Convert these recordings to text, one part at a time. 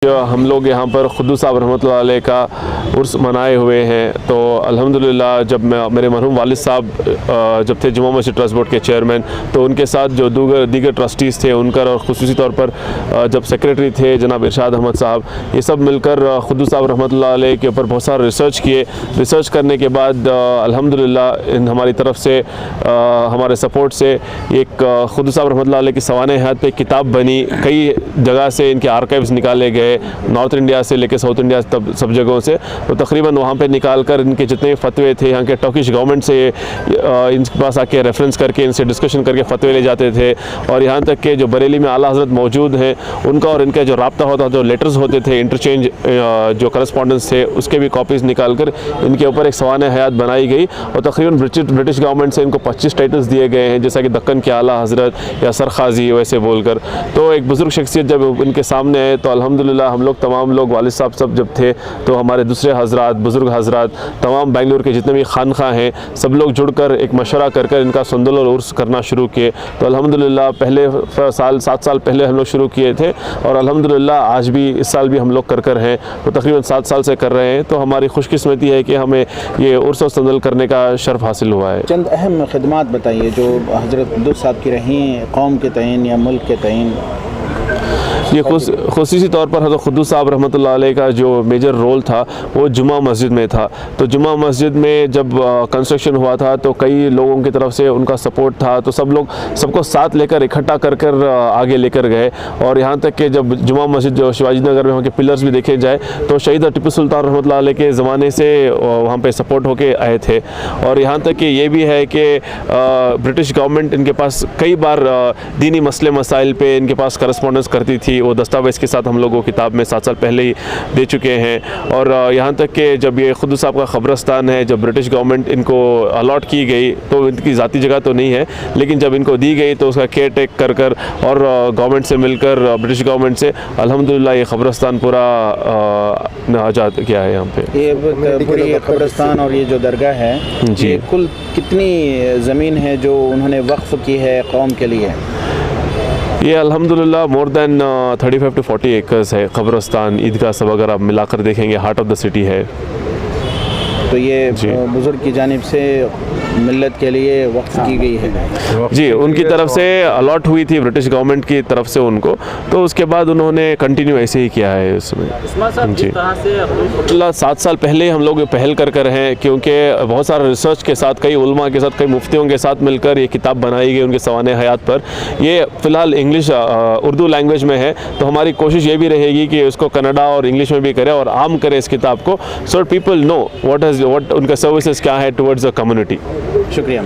जो हम लोग यहाँ पर खुद्दू साहब रहमतुल्लाह अलैह का उर्स मनाए हुए हैं। तो अल्हम्दुलिल्लाह जब मेरे मरहूम वालिद साहब जब थे जुमा मस्जिद ट्रस्ट बोर्ड के चेयरमैन, तो उनके साथ जो दीगर ट्रस्टीज़ थे उनकर और ख़ुसूसी तौर पर जब सेक्रेटरी थे जनाब इरशाद अहमद साहब, ये सब मिलकर खुद्दू साहब रहमतुल्लाह अलैह के ऊपर बहुत सारा रिसर्च किए। रिसर्च करने के बाद अल्हम्दुलिल्लाह हमारी तरफ से हमारे सपोर्ट से एक खुद्दू साहब रहमतुल्लाह अलैह की सवाने हयात पे किताब बनी। कई जगह से इनके आर्काइव्स निकाले गए, नॉर्थ इंडिया से लेकर साउथ इंडिया तब सब जगहों से, तो तकरीबन वहाँ पे निकाल कर इनके जितने फतवे थे यहाँ के टर्किश गवर्नमेंट से इनके पास आके रेफरेंस करके इनसे डिस्कशन करके फतवे ले जाते थे। और यहाँ तक कि जो बरेली में आला हज़रत मौजूद हैं उनका और इनका जो रब्ता होता, जो लेटर्स होते थे, इंटरचेंज जो करस्पॉन्डेंस थे, उसके भी कॉपीज़ निकाल कर इनके ऊपर एक सवाने हयात बनाई गई। और तकरीबन ब्रिटिश गवर्नमेंट से इनको 25 टाइटल्स दिए गए हैं, जैसा कि दक्कन के आला हज़रत या सरखाजी वैसे बोलकर। तो एक बुज़ुर्ग शख्सियत जब इनके सामने आए तो अल्हम्दुलिल्लाह हम लोग तमाम लोग वालिद साहब सब जब थे तो हमारे दूसरे हजरात, बुज़ुर्ग हजरात, तमाम बेंगलुरु के जितने भी खानखा हैं, सब लोग जुड़कर एक मशवरा कर इनका सुंदल और उर्स करना शुरू किए। तो अल्हम्दुलिल्लाह पहले 7 साल पहले हम लोग शुरू किए थे और अल्हम्दुलिल्लाह आज भी इस साल भी हम लोग कर हैं, तो तकरीबन 7 साल से कर रहे हैं। तो हमारी खुशकिस्मती है कि हमें ये उर्स और सुंदल करने का शर्फ हासिल हुआ है। चंद अहम खिदमात बताइए जो हज़रत खुद्दू साहब की रही कौम के तयन या मुल्क के तयन। ये ख़ुसूसी तौर पर हज़रत खुद्दू साहब रहमतुल्लाह अलैह का जो मेजर रोल था वो जुमा मस्जिद में था। तो जुमा मस्जिद में जब कंस्ट्रक्शन हुआ था तो कई लोगों की तरफ से उनका सपोर्ट था, तो सबको साथ लेकर इकट्ठा कर आगे लेकर गए। और यहाँ तक कि जब जुमा मस्जिद जो शिवाजी नगर में वहाँ के पिलर्स भी देखे जाए तो शहीद टिप्पू सुल्तान रहमतुल्लाह अलैह के ज़माने से वहाँ पे सपोर्ट होके आए थे। और यहाँ तक कि ये भी है कि ब्रिटिश गवर्नमेंट इनके पास कई बार दीनी मसले मसाइल पे इनके पास करस्पॉन्डेंस करती थी। वो दस्तावेज़ के साथ हम लोगों को किताब में 7 साल पहले ही दे चुके हैं। और यहाँ तक कि जब ये खुद्दू साहब का ख़बरस्तान है, जब ब्रिटिश गवर्नमेंट इनको अलॉट की गई तो इनकी ज़ाती जगह तो नहीं है, लेकिन जब इनको दी गई तो उसका केयर टेक कर और गवर्नमेंट से मिलकर ब्रिटिश गवर्नमेंट से अल्हम्दुलिल्लाह ये ख़बरस्तान पूरा आज़ाद किया है। यहाँ पे ये पूरी ख़बरस्तान और ये जो दरगाह है जी, कुल कितनी ज़मीन है जो उन्होंने वक्फ़ की है कौम के लिए? ये अल्हम्दुलिल्लाह मोर देन 35 to 40 एकर्स है। क़ब्रस्तान, ईदगाह सब अगर आप मिलाकर देखेंगे हार्ट ऑफ द सिटी है। तो ये बुज़ुर्ग की जानिब से मिल्लत के लिए वक्फ की गई है जी, उनकी तरफ से अलॉट हुई थी ब्रिटिश गवर्नमेंट की तरफ से उनको, तो उसके बाद उन्होंने कंटिन्यू ऐसे ही किया है उसमें जी। 7 साल पहले हम लोग पहल कर हैं, क्योंकि बहुत सारा रिसर्च के साथ कई उलमा के साथ, कई मुफ्तियों के साथ मिलकर ये किताब बनाई गई उनके सवाने हयात पर। ये फ़िलहाल इंग्लिश उर्दू लैंग्वेज में है, तो हमारी कोशिश ये भी रहेगी कि उसको कन्नड़ा और इंग्लिश में भी करें और आम करें इस किताब को, सो पीपल नो व्हाट उनका सर्विसेज क्या है टुवर्ड्स द कम्युनिटी। शुक्रिया।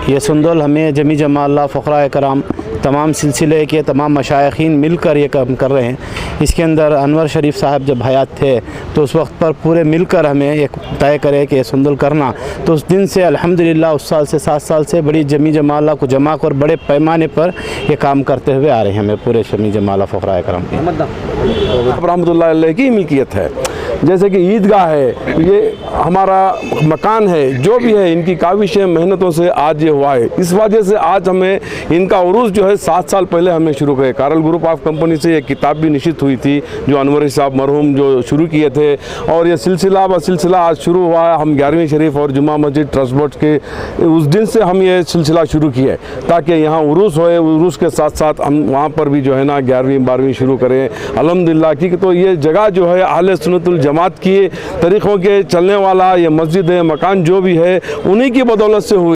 ये सुंदल हमें जमी जमाल फ़क़रा कराम तमाम सिलसिले के तमाम मशाइखीन मिलकर ये काम कर रहे हैं। इसके अंदर अनवर शरीफ साहब जब हयात थे तो उस वक्त पर पूरे मिलकर हमें एक तय करे कि सुंदल करना, तो उस दिन से अल्हम्दुलिल्लाह उस साल से 7 साल से बड़ी जमी जमाला को जमा कर बड़े पैमाने पर ये काम करते हुए आ रहे हैं हमें पूरे जमी जमाला फ़क़रा कराम रहमतुल्लाह अलैह की मिल्कियत है। जैसे कि ईदगाह है, ये हमारा मकान है, जो भी है इनकी काविशें मेहनतों से आज ये हुआ है। इस वजह से आज हमें इनका उरूस जो है 7 साल पहले हमने शुरू किया। कारल ग्रुप ऑफ कंपनी से एक किताब भी निश्चित हुई थी जो अनवर साहब मरहूम जो शुरू किए थे, और ये सिलसिला ब सिलसिला आज शुरू हुआ है। हम 11वीं शरीफ और जुमा मस्जिद ट्रस्ट बोर्ड के उस दिन से हम ये सिलसिला शुरू किए ताकि यहाँ उरूस होए, उरूस के साथ साथ हम वहाँ पर भी जो है ना 11वीं 12वीं शुरू करें अल्हम्दुलिल्लाह की। तो ये जगह जो है अहले सुन्नतुल जमात की तरीक़ों के चलने वाला ये मस्जिद है, मकान जो भी है उन्हीं की बदौलत से हुई।